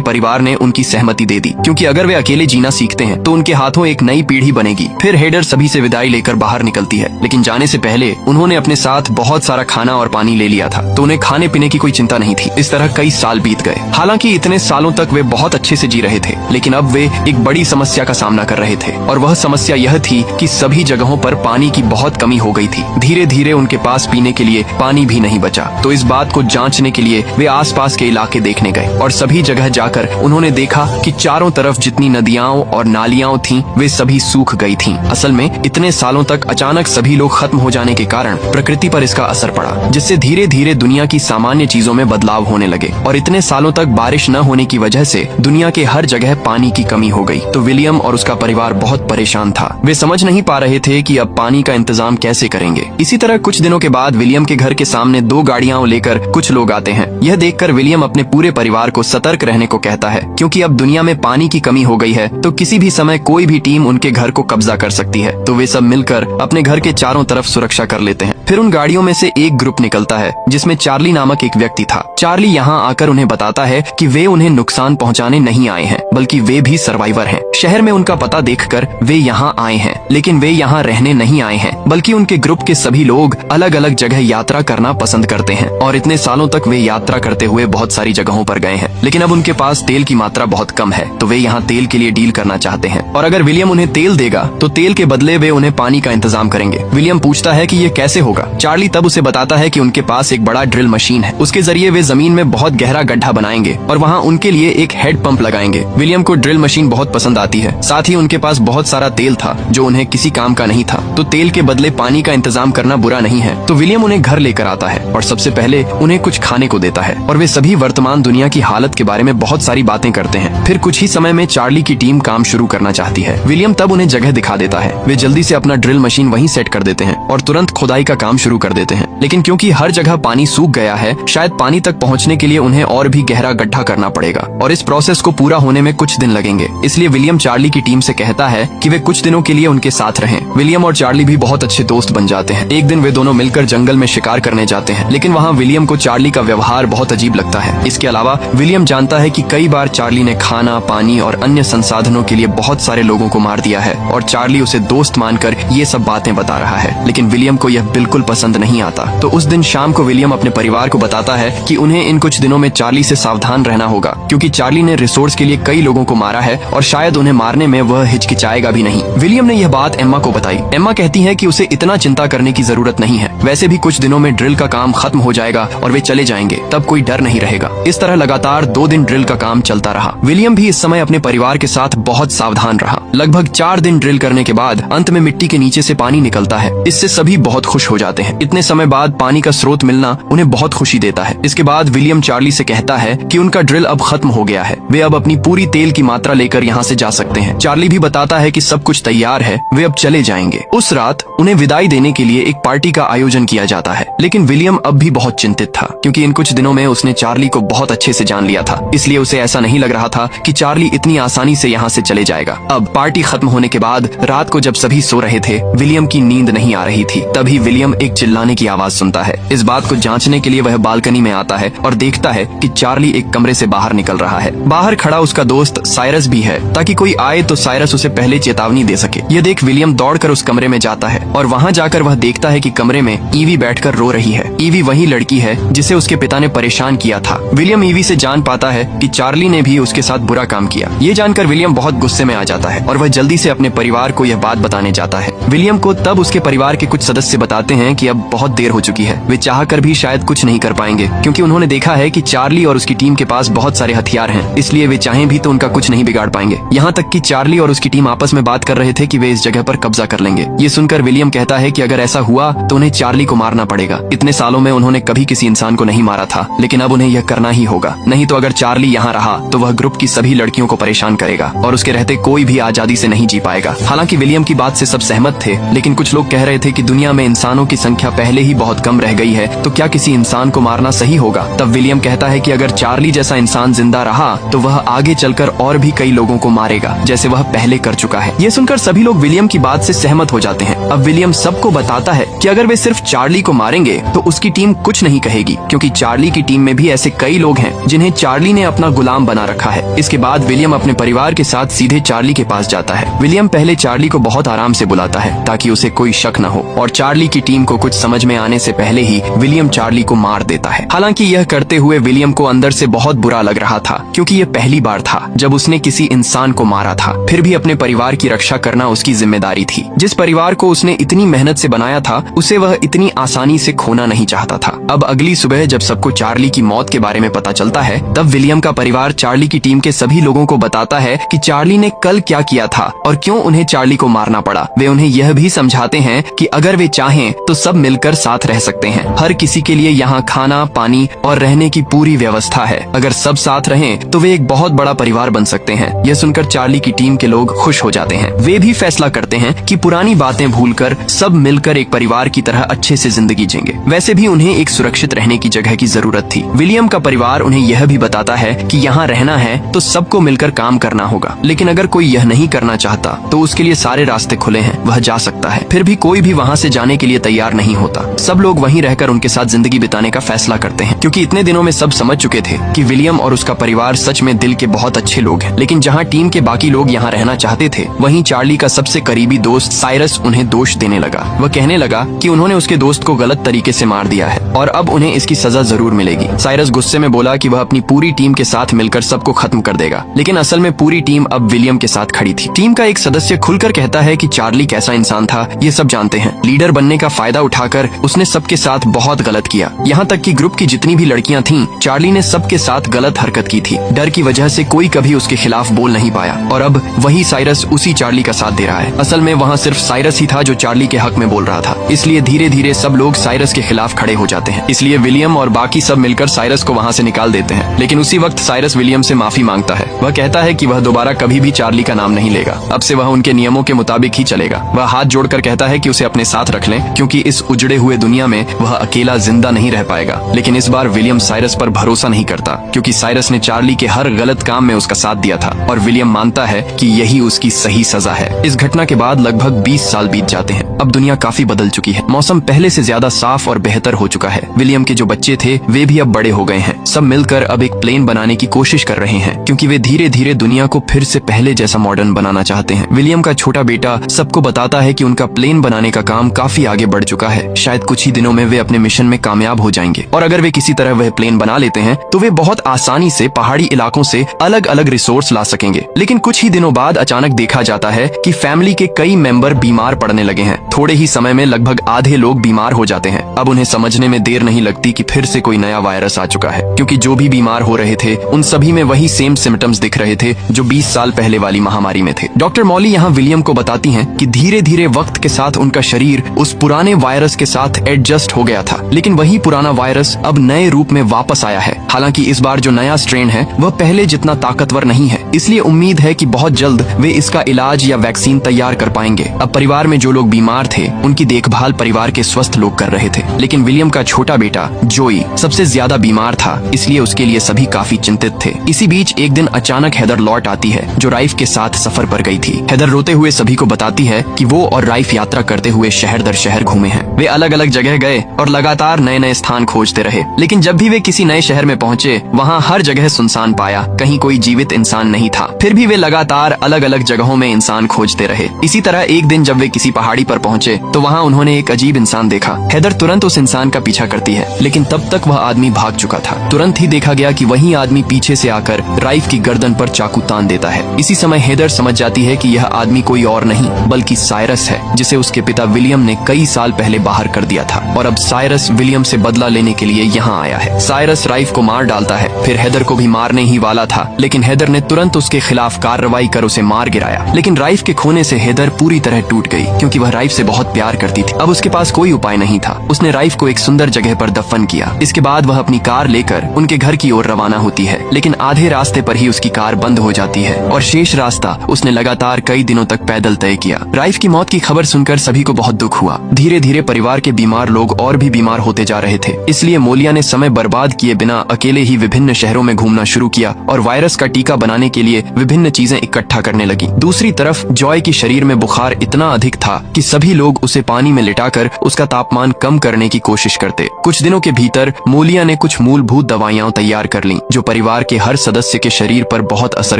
परिवार ने उनकी सहमति दे दी, क्योंकि अगर वे अकेले जीना सीखते हैं तो उनके हाथों एक नई पीढ़ी बनेगी। फिर हेडर सभी से विदाई लेकर बाहर निकलती है, लेकिन जाने से पहले उन्होंने अपने साथ बहुत सारा खाना और पानी ले लिया था, तो उन्हें खाने पीने की कोई चिंता नहीं थी। इस तरह कई साल बीत गए। हालांकि इतने सालों तक वे बहुत अच्छे से जी रहे थे, लेकिन अब वे एक बड़ी समस्या का सामना कर रहे थे और वह समस्या यह थी कि सभी जगहों पर पानी की बहुत कमी हो गई थी। धीरे धीरे उनके पास पीने के लिए पानी भी नहीं बचा। तो इस बात को जांचने के लिए वे आसपास के इलाके देखने गए और सभी जगह जाकर उन्होंने देखा कि चारों तरफ जितनी नदियां और नालियां थीं, वे सभी सूख गई थीं। असल में इतने सालों तक अचानक सभी लोग खत्म हो जाने के कारण प्रकृति पर इसका असर पड़ा, जिससे धीरे धीरे दुनिया की सामान्य चीजों में बदलाव होने लगे और इतने सालों तक बारिश न होने की वजह से दुनिया के हर जगह पानी की कमी हो गई। तो विलियम और उसका परिवार बहुत परेशान था। वे समझ नहीं पा रहे थे कि अब पानी का इंतजाम कैसे करेंगे। इसी तरह कुछ दिनों के बाद विलियम के घर के सामने 2 गाड़ियां लेकर कुछ लोग आते हैं। यह देखकर विलियम अपने पूरे परिवार को सतर्क रहने को कहता है, क्योंकि अब दुनिया में पानी की कमी हो गई है, तो किसी भी समय कोई भी टीम उनके घर को कब्जा कर सकती है। तो वे सब मिलकर अपने घर के चारों तरफ सुरक्षा कर लेते हैं। फिर उन गाड़ियों में से एक ग्रुप निकलता है, जिसमें चार्ली नामक एक व्यक्ति था। चार्ली यहाँ आकर उन्हें बताता है कि वे उन्हें नुकसान पहुँचाने नहीं आए हैं, बल्कि वे भी सर्वाइवर हैं। शहर में उनका पता देखकर वे यहाँ आए हैं, लेकिन वे यहाँ रहने नहीं आए हैं, बल्कि उनके ग्रुप के सभी लोग अलग अलग जगह यात्रा करना पसंद करते हैं और इतने सालों तक वे यात्रा करते हुए बहुत सारी जगहों पर गए हैं। लेकिन अब उनके पास तेल की मात्रा बहुत कम है, तो वे यहाँ तेल के लिए डील करना चाहते हैं और अगर विलियम उन्हें तेल देगा तो तेल के बदले वे उन्हें पानी का इंतजाम करेंगे। विलियम पूछता है कि ये कैसे होगा। चार्ली तब उसे बताता है कि उनके पास एक बड़ा ड्रिल मशीन है, उसके जरिए वे जमीन में बहुत गहरा गड्ढा बनाएंगे और वहाँ उनके लिए एक हेड पंप लगाएंगे। विलियम को ड्रिल मशीन बहुत पसंद आती है, साथ ही उनके पास बहुत सारा तेल था जो उन्हें किसी काम का नहीं था, तो तेल के बदले पानी का इंतजाम करना बुरा नहीं है। तो विलियम उन्हें घर लेकर आता है और सबसे पहले उन्हें कुछ खाने को देता है और वे सभी वर्तमान दुनिया की हालत के बारे में बहुत सारी बातें करते हैं। फिर कुछ ही समय में चार्ली की टीम काम शुरू करना चाहती है। विलियम तब उन्हें जगह दिखा देता है। वे जल्दी से अपना ड्रिल मशीन वहीं सेट कर देते हैं और तुरंत खुदाई का काम शुरू कर देते हैं। लेकिन क्योंकि हर जगह पानी सूख गया है, शायद पानी तक पहुंचने के लिए उन्हें और भी गहरा गड्ढा करना पड़ेगा और इस प्रोसेस को पूरा होने में कुछ दिन लगेंगे। इसलिए विलियम चार्ली की टीम से कहता है कि वे कुछ दिनों के लिए उनके साथ रहें। विलियम और चार्ली भी बहुत अच्छे दोस्त बन जाते हैं। एक दिन वे दोनों मिलकर जंगल में शिकार करने जाते हैं, लेकिन वहाँ विलियम को चार्ली का व्यवहार बहुत अजीब लगता है। इसके अलावा विलियम जानता है कि कई बार चार्ली ने खाना, पानी और अन्य संसाधनों के लिए बहुत सारे लोगों को मार दिया है और चार्ली उसे दोस्त मानकर ये सब बातें बता रहा है। लेकिन विलियम को यह बिल्कुल पसंद नहीं आता। तो उस दिन शाम को विलियम अपने परिवार को बताता है कि उन्हें इन कुछ दिनों में चार्ली से सावधान रहना होगा, क्योंकि चार्ली ने रिसोर्स के लिए कई लोगों को मारा है और शायद उन्हें मारने में वह हिचकिचाएगा भी नहीं। विलियम ने यह बात एम्मा को बताई। एम्मा कहती है कि उसे इतना चिंता करने की जरूरत नहीं है, वैसे भी कुछ दिनों में ड्रिल का काम खत्म हो जाएगा और वे चले जाएंगे, तब कोई डर नहीं रहेगा। इस तरह लगातार 2 दिन ड्रिल का काम चलता रहा। विलियम भी इस समय अपने परिवार के साथ बहुत सावधान रहा। लगभग 4 दिन ड्रिल करने के बाद अंत में मिट्टी के नीचे से पानी निकलता है। इससे सभी बहुत खुश हो जाते हैं। इतने समय बाद पानी का स्रोत मिलना उन्हें बहुत खुशी देता है। इसके बाद विलियम चार्ली से कहता है कि उनका ड्रिल अब खत्म हो गया है, वे अब अपनी पूरी तेल की मात्रा लेकर यहाँ से जा सकते हैं। चार्ली भी बताता है कि सब कुछ तैयार है, वे अब चले जाएंगे। उस रात उन्हें विदाई देने के लिए एक पार्टी का आयोजन किया जाता है, लेकिन विलियम अब भी बहुत चिंतित था, क्योंकि इन कुछ दिनों में उसने चार्ली को बहुत अच्छे से जान लिया था। इसलिए उसे ऐसा नहीं लग रहा था कि चार्ली इतनी आसानी से यहाँ से चले जाएगा। अब पार्टी खत्म होने के बाद रात को जब सभी सो रहे थे, विलियम की नींद नहीं आ रही थी। तभी विलियम एक चिल्लाने की आवाज सुनता है। इस बात को जांचने के लिए वह बालकनी में आता है और देखता है कि चार्ली एक कमरे से बाहर निकल रहा है। बाहर खड़ा उसका दोस्त साइरस भी है, ताकि कोई आए तो साइरस उसे पहले चेतावनी दे सके। यह देख विलियम दौड़कर उस कमरे में जाता है और वहाँ जाकर वह देखता है कि कमरे में ईवी बैठकर रो रही है। ईवी वही लड़की है जिसे उसके पिता ने परेशान किया था। विलियम ईवी से जान पाता है कि चार्ली ने भी उसके साथ बुरा काम किया। ये जानकर विलियम बहुत गुस्से में आ जाता है। जाता है और वह जल्दी से अपने परिवार को यह बात बताने जाता है। विलियम को तब उसके परिवार के कुछ सदस्य बताते हैं कि अब बहुत देर हो चुकी है, वे चाहकर भी शायद कुछ नहीं कर पाएंगे क्योंकि उन्होंने देखा है कि चार्ली और उसकी टीम के पास बहुत सारे हथियार हैं, इसलिए वे चाहें भी तो उनका कुछ नहीं बिगाड़ पाएंगे। यहाँ तक कि चार्ली और उसकी टीम आपस में बात कर रहे थे कि वे इस जगह पर कब्जा कर लेंगे। ये सुनकर विलियम कहता है कि अगर ऐसा हुआ तो उन्हें चार्ली को मारना पड़ेगा। इतने सालों में उन्होंने कभी किसी इंसान को नहीं मारा था, लेकिन अब उन्हें यह करना ही होगा, नहीं तो अगर चार्ली यहाँ रहा तो वह ग्रुप की सभी लड़कियों को परेशान करेगा और उसके रहते कोई भी आजादी से नहीं जी पाएगा। हालांकि विलियम की बात से सब सहमत थे, लेकिन कुछ लोग कह रहे थे कि दुनिया में इंसानों की संख्या पहले ही बहुत कम रह गई है, तो क्या किसी इंसान को मारना सही होगा? तब विलियम कहता है कि अगर चार्ली जैसा इंसान जिंदा रहा तो वह आगे चलकर और भी कई लोगों को मारेगा, जैसे वह पहले कर चुका है। ये सुनकर सभी लोग विलियम की बात से सहमत हो जाते हैं। अब विलियम सबको बताता है कि अगर वे सिर्फ चार्ली को मारेंगे तो उसकी टीम कुछ नहीं कहेगी, क्योंकि चार्ली की टीम में भी ऐसे कई लोग हैं जिन्हें चार्ली ने अपना गुलाम बना रखा है। इसके बाद विलियम अपने परिवार के साथ सीधे चार्ली के पास जाता है। विलियम पहले चार्ली को बहुत आराम से बुलाता है ताकि उसे कोई शक न हो, और चार्ली की टीम को कुछ समझ में आने से पहले ही विलियम चार्ली को मार देता है। हालांकि यह करते हुए विलियम को अंदर से बहुत बुरा लग रहा था, क्योंकि यह पहली बार था जब उसने किसी इंसान को मारा था। फिर भी अपने परिवार की रक्षा करना उसकी जिम्मेदारी थी। जिस परिवार को उसने इतनी मेहनत से बनाया था, उसे वह इतनी आसानी से खोना नहीं चाहता था। अब अगली सुबह जब सबको चार्ली की मौत के बारे में पता चलता है, तब विलियम का परिवार चार्ली की टीम के सभी लोगों को बताता है कि चार्ली ने कल क्या किया था और क्यों उन्हें चार्ली को मारना पड़ा। वे उन्हें यह भी समझाते हैं कि अगर वे चाहें तो सब मिलकर साथ रह सकते हैं। हर किसी के लिए यहाँ खाना, पानी और रहने की पूरी व्यवस्था है। अगर सब साथ रहें तो वे एक बहुत बड़ा परिवार बन सकते हैं। यह सुनकर चार्ली की टीम के लोग खुश हो जाते हैं। वे भी फैसला करते हैं कि पुरानी बातें भूलकर सब मिलकर एक परिवार की तरह अच्छे से जिंदगी जिएंगे। वैसे भी उन्हें एक सुरक्षित रहने की जगह की जरूरत थी। विलियम का परिवार उन्हें यह भी बताता है कि यहाँ रहना है तो सबको मिलकर काम करना होगा, लेकिन अगर कोई यह नहीं करना चाहता तो उसके लिए सारे रास्ते खुले हैं, वह जा सकता है। फिर भी कोई भी वहाँ से जाने के लिए तैयार नहीं होता। सब लोग वहीं रहकर उनके साथ जिंदगी बिताने का फैसला करते हैं, क्योंकि इतने दिनों में सब समझ चुके थे कि विलियम और उसका परिवार सच में दिल के बहुत अच्छे लोग हैं। लेकिन जहाँ टीम के बाकी लोग यहाँ रहना चाहते थे, वहीं चार्ली का सबसे करीबी दोस्त साइरस उन्हें दोष देने लगा। वह कहने लगा कि उन्होंने उसके दोस्त को गलत तरीके से मार दिया है और अब उन्हें इसकी सजा जरूर मिलेगी। साइरस गुस्से में बोला कि वह अपनी पूरी टीम के साथ मिलकर सबको खत्म कर देगा, लेकिन असल में पूरी टीम अब विलियम के साथ खड़ी थी। टीम का एक सदस्य खुलकर कहता है कि चार्ली कैसा इंसान था ये सब जानते हैं। लीडर बनने का फायदा उठाकर उसने सबके साथ बहुत गलत किया। यहाँ तक कि ग्रुप की जितनी भी लड़कियां थीं, चार्ली ने सबके साथ गलत हरकत की थी। डर की वजह से कोई कभी उसके खिलाफ बोल नहीं पाया और अब वही साइरस उसी चार्ली का साथ दे रहा है। असल में वहाँ सिर्फ साइरस ही था जो चार्ली के हक में बोल रहा था, इसलिए धीरे धीरे सब लोग साइरस के खिलाफ खड़े हो जाते हैं। इसलिए विलियम और बाकी सब मिलकर साइरस को वहाँ से निकाल देते हैं। लेकिन उसी वक्त साइरस विलियम से माफी मांगता है। वह कहता है कि वह दोबारा कभी भी चार्ली का नाम नहीं लेगा। अब से वह उनके नियमों के मुताबिक ही चलेगा। वह हाथ जोड़कर कहता है कि उसे अपने साथ रख लें, क्योंकि इस उजड़े हुए दुनिया में वह अकेला जिंदा नहीं रह पाएगा। लेकिन इस बार विलियम साइरस पर भरोसा नहीं करता, क्योंकि साइरस ने चार्ली के हर गलत काम में उसका साथ दिया था और विलियम मानता है कि यही उसकी सही सजा है। इस घटना के बाद लगभग 20 साल बीत जाते हैं। अब दुनिया काफी बदल चुकी है। मौसम पहले से ज्यादा साफ और बेहतर हो चुका है। विलियम के जो बच्चे थे वे भी अब बड़े हो गए हैं। सब मिलकर अब एक प्लेन बनाने की कोशिश कर रहे हैं, क्योंकि वे धीरे धीरे दुनिया को फिर से पहले जैसा मॉडर्न बनाना चाहते हैं। विलियम का छोटा बेटा सबको बताता है कि उनका प्लेन बनाने का काम काफी आगे बढ़ चुका है। शायद कुछ ही दिनों में वे अपने मिशन में कामयाब हो जाएंगे और अगर वे किसी तरह वह प्लेन बना लेते हैं तो वे बहुत आसानी से पहाड़ी इलाकों से अलग अलग रिसोर्स ला सकेंगे। लेकिन कुछ ही दिनों बाद अचानक देखा जाता है कि फैमिली के कई मेंबर बीमार पड़ने लगे हैं। थोड़े ही समय में लगभग आधे लोग बीमार हो जाते हैं। अब उन्हें समझने में देर नहीं लगती कि फिर से कोई नया वायरस आ चुका है, क्योंकि जो भी बीमार हो रहे थे उन सभी में वही सेम सिम्टम्स दिख रहे थे जो 20 साल पहले वाली महामारी में थे। डॉक्टर मॉली यहाँ विलियम को बताती हैं कि धीरे धीरे वक्त के साथ उनका शरीर उस पुराने वायरस के साथ एडजस्ट हो गया था, लेकिन वही पुराना वायरस अब नए रूप में वापस आया है। हालांकि इस बार जो नया स्ट्रेन है वह पहले जितना ताकतवर नहीं है, इसलिए उम्मीद है कि बहुत जल्द वे इसका इलाज या वैक्सीन तैयार कर पाएंगे। अब परिवार में जो लोग बीमार थे उनकी देखभाल परिवार के स्वस्थ लोग कर रहे थे, लेकिन विलियम का छोटा बेटा जोई सबसे ज्यादा बीमार था, इसलिए उसके लिए सभी काफी चिंतित थे। इसी बीच एक दिन अचानक हेदर लौट आती है, जो राइफ के साथ सफर पर गई थी। हेदर रोते हुए सभी को बताती है कि वो और राइफ यात्रा करते हुए शहर दर शहर घूमे हैं। वे अलग अलग जगह गए और लगातार नए नए स्थान खोजते रहे, लेकिन जब भी वे किसी नए शहर में पहुंचे वहाँ हर जगह सुनसान पाया, कहीं कोई जीवित इंसान नहीं था। फिर भी वे लगातार अलग अलग जगहों में इंसान खोजते रहे। इसी तरह एक दिन जब वे किसी पहाड़ी पर पहुंचे तो वहाँ उन्होंने एक अजीब इंसान देखा। हेदर तुरंत तुरंत उस इंसान का पीछा करती है, लेकिन तब तक वह आदमी भाग चुका था। तुरंत ही देखा गया कि वही आदमी पीछे से आकर राइफ की गर्दन पर चाकू तान देता है। इसी समय हेदर समझ जाती है कि यह आदमी कोई और नहीं बल्कि साइरस है, जिसे उसके पिता विलियम ने कई साल पहले बाहर कर दिया था और अब साइरस विलियम से बदला लेने के लिए यहाँ आया है। साइरस राइफ को मार डालता है, फिर हेदर को भी मारने ही वाला था, लेकिन हेदर ने तुरंत उसके खिलाफ कार्रवाई कर उसे मार गिराया। लेकिन राइफ के खोने से हेदर पूरी तरह टूट गई, क्योंकि वह राइफ से बहुत प्यार करती थी। अब उसके पास कोई उपाय नहीं था। उसने राइफ को एक सुंदर जगह पर दफन किया। इसके बाद वह अपनी कार लेकर उनके घर की ओर रवाना होती है, लेकिन आधे रास्ते पर ही उसकी कार बंद हो जाती है और शेष रास्ता उसने लगातार कई दिनों तक पैदल तय किया। राइफ की मौत की खबर सुनकर सभी को बहुत दुख हुआ। धीरे धीरे परिवार के बीमार लोग और भी बीमार होते जा रहे थे, इसलिए मोलिया ने समय बर्बाद किए बिना अकेले ही विभिन्न शहरों में घूमना शुरू किया और वायरस का टीका बनाने के लिए विभिन्न चीजें इकट्ठा करने लगी। दूसरी तरफ जॉय की शरीर में बुखार इतना अधिक था कि सभी लोग उसे पानी में लिटाकर उसका तापमान कम करने की कोशिश करते। कुछ दिनों के भीतर मोलिया ने कुछ मूलभूत दवाइयां तैयार कर लीं, जो परिवार के हर सदस्य के शरीर पर बहुत असर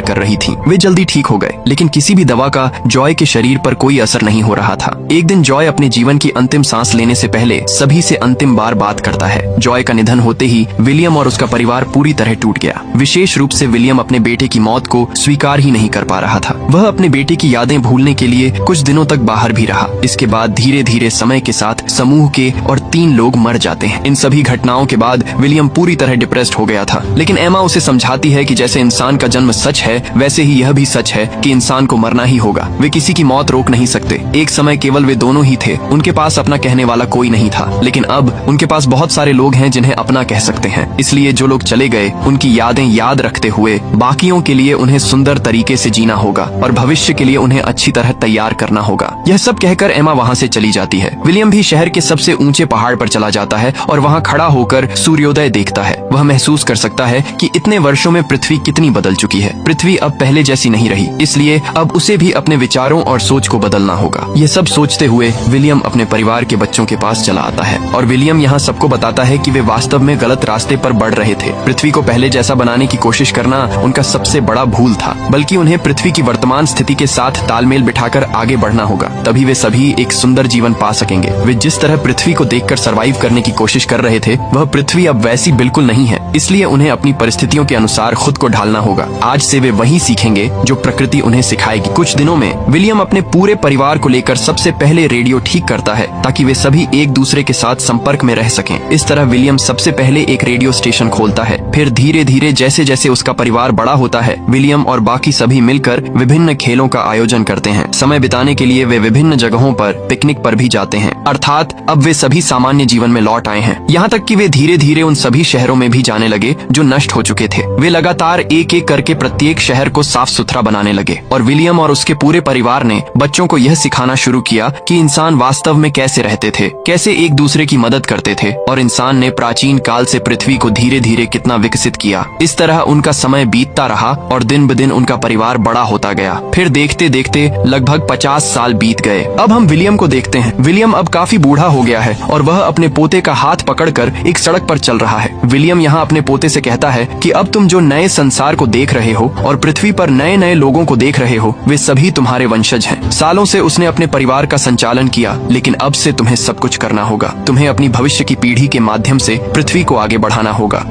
कर रही थीं। वे जल्दी ठीक हो गए, लेकिन किसी भी दवा का जॉय के शरीर पर कोई असर नहीं हो रहा था। एक दिन जॉय अपने जीवन की अंतिम सांस लेने से पहले सभी से अंतिम बार बात करता है। जॉय का निधन होते ही विलियम और उसका परिवार पूरी तरह टूट गया। विशेष रूप से विलियम अपने बेटे की मौत को स्वीकार ही नहीं कर पा रहा था। वह अपने बेटे की यादें भूलने के लिए कुछ दिनों तक बाहर भी रहा। इसके बाद धीरे धीरे समय के साथ समूह के और 3 लोग मर जाते हैं। इन सभी घटनाओं के बाद विलियम पूरी तरह डिप्रेस्ड हो गया था, लेकिन एमा उसे समझाती है कि जैसे इंसान का जन्म सच है, वैसे ही यह भी सच है कि इंसान को मरना ही होगा। वे किसी की मौत रोक नहीं सकते। एक समय केवल वे दोनों ही थे, उनके पास अपना कहने वाला कोई नहीं था, लेकिन अब उनके पास बहुत सारे लोग हैं जिन्हें अपना कह सकते हैं। इसलिए जो लोग चले गए उनकी यादें याद रखते हुए बाकियों के लिए उन्हें सुंदर तरीके से जीना होगा और भविष्य के लिए उन्हें अच्छी तरह तैयार करना होगा। यह सब कहकर एमा वहाँ से चली जाती है। विलियम भी शहर के सबसे ऊंचे पहाड़ पर चला जाता है और वहाँ खड़ा होकर सूर्योदय देखता है। वह महसूस कर सकता है कि इतने वर्षों में पृथ्वी कितनी बदल चुकी है। पृथ्वी अब पहले जैसी नहीं रही, इसलिए अब उसे भी अपने विचारों और सोच को बदलना होगा। यह सब सोचते हुए विलियम अपने परिवार के बच्चों के पास चला आता है और विलियम यहाँ सबको बताता है कि वे वास्तव में गलत रास्ते पर बढ़ रहे थे। पृथ्वी को पहले जैसा बनाने की कोशिश करना उनका सबसे बड़ा भूल था, बल्कि उन्हें पृथ्वी की वर्तमान स्थिति के साथ तालमेल बिठाकर आगे बढ़ना होगा। तभी वे सभी एक सुंदर जीवन पा सकेंगे। वे जिस तरह पृथ्वी को देखकर सरवाइव करने की कोशिश कर रहे थे, वह पृथ्वी अब वैसी बिल्कुल नहीं है। इसलिए उन्हें अपनी परिस्थितियों के अनुसार खुद को ढालना होगा। आज से वे वही सीखेंगे जो प्रकृति उन्हें सिखाएगी। कुछ दिनों में विलियम अपने पूरे परिवार को लेकर सबसे पहले रेडियो ठीक करता है, ताकि वे सभी एक दूसरे के साथ संपर्क में रह सकें। इस तरह विलियम सबसे पहले एक रेडियो स्टेशन खोलता है। फिर धीरे धीरे जैसे जैसे उसका परिवार बड़ा होता है, विलियम और बाकी सभी मिलकर विभिन्न खेलों का आयोजन करते हैं। समय बिताने के लिए वे विभिन्न जगहों पर पिकनिक पर भी जाते हैं, अर्थात अब वे सभी सामान्य जीवन में लौट आए हैं। यहाँ तक कि वे धीरे धीरे उन सभी शहरों में भी जाने लगे जो नष्ट हो चुके थे। वे लगातार एक एक करके प्रत्येक शहर को साफ सुथरा बनाने लगे और विलियम और उसके पूरे परिवार ने बच्चों को यह सिखाना शुरू किया कि इंसान वास्तव में कैसे रहते थे, कैसे एक दूसरे की मदद करते थे और इंसान ने प्राचीन काल से पृथ्वी को धीरे धीरे कितना विकसित किया। इस तरह उनका समय बीतता रहा और दिन ब दिन उनका परिवार बड़ा होता गया। फिर देखते देखते लगभग 50 साल बीत गए। अब हम विलियम को देखते हैं। विलियम अब काफी बूढ़ा हो गया है और वह अपने पोते का हाथ पकड़कर एक सड़क पर चल रहा है। विलियम यहाँ अपने पोते से कहता है कि अब तुम जो नए संसार को देख रहे हो और पृथ्वी पर नए नए लोगों को देख रहे हो, वे सभी तुम्हारे वंशज हैं। सालों से उसने अपने परिवार का संचालन किया, लेकिन अब से तुम्हें सब कुछ करना होगा। तुम्हें अपनी भविष्य की पीढ़ी के माध्यम से पृथ्वी को आगे बढ़ाना होगा।